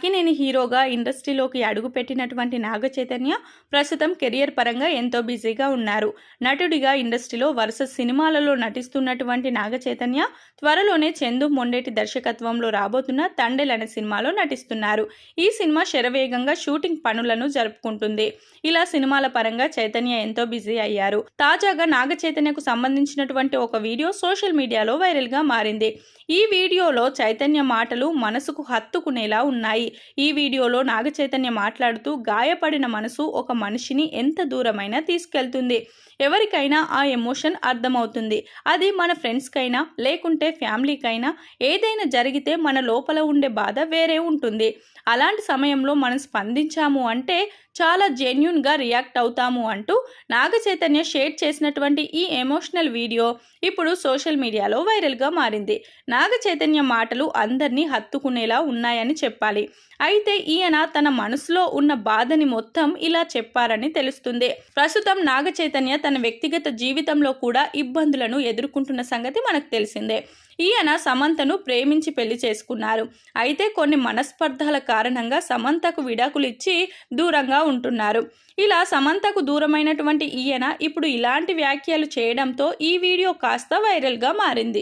అక్కినేని హీరోగా ఇండస్ట్రీలోకి అడుగుపెట్టినటువంటి నాగ చైతన్య ప్రస్తుతం కెరియర్ పరంగా ఎంతో బిజీగా ఉన్నారు. నటుడిగా ఇండస్ట్రీలో వరుస సినిమాలలో నటిస్తున్నటువంటి నాగ చైతన్య త్వరలోనే చందు మొండేటి దర్శకత్వంలో రాబోతున్న తండెల్ అనే సినిమాలో నటిస్తున్నారు. ఈ సినిమా శరవేగంగా షూటింగ్ పనులను జరుపుకుంటుంది. ఇలా సినిమాల పరంగా చైతన్య ఎంతో బిజీ అయ్యారు. తాజాగా నాగ చైతన్యకు సంబంధించినటువంటి ఒక వీడియో సోషల్ మీడియాలో వైరల్ గా మారింది. ఈ వీడియోలో చైతన్య మాటలు మనసుకు హత్తుకునేలా ఉన్నాయి. ఈ వీడియోలో నాగ చైతన్య మాట్లాడుతూ గాయపడిన మనసు ఒక మనిషిని ఎంత దూరమైనా తీసుకెళ్తుంది. ఎవరికైనా ఆ ఎమోషన్ అర్థమవుతుంది. అది మన ఫ్రెండ్స్కైనా లేకుంటే ఫ్యామిలీకైనా ఏదైనా జరిగితే మన లోపల ఉండే బాధ వేరే ఉంటుంది. అలాంటి సమయంలో మనం స్పందించాము అంటే చాలా జెన్యూన్గా రియాక్ట్ అవుతాము అంటూ నాగ చైతన్య షేర్ చేసినటువంటి ఈ ఎమోషనల్ వీడియో ఇప్పుడు సోషల్ మీడియాలో వైరల్గా మారింది. నాగ చైతన్య మాటలు అందరినీ హత్తుకునేలా ఉన్నాయని చెప్పాలి. అయితే ఈయన తన మనసులో ఉన్న బాధని మొత్తం ఇలా చెప్పారని తెలుస్తుంది. ప్రస్తుతం నాగ చైతన్య తన వ్యక్తిగత జీవితంలో కూడా ఇబ్బందులను ఎదుర్కొంటున్న సంగతి మనకు తెలిసిందే. ఈయన సమంతను ప్రేమించి పెళ్లి చేసుకున్నారు. అయితే కొన్ని మనస్పర్ధల కారణంగా సమంతకు విడాకులు ఇచ్చి దూరంగా ఉంటున్నారు. ఇలా సమంతకు దూరమైనటువంటి ఈయన ఇప్పుడు ఇలాంటి వ్యాఖ్యలు చేయడంతో ఈ వీడియో కాస్త వైరల్గా మారింది.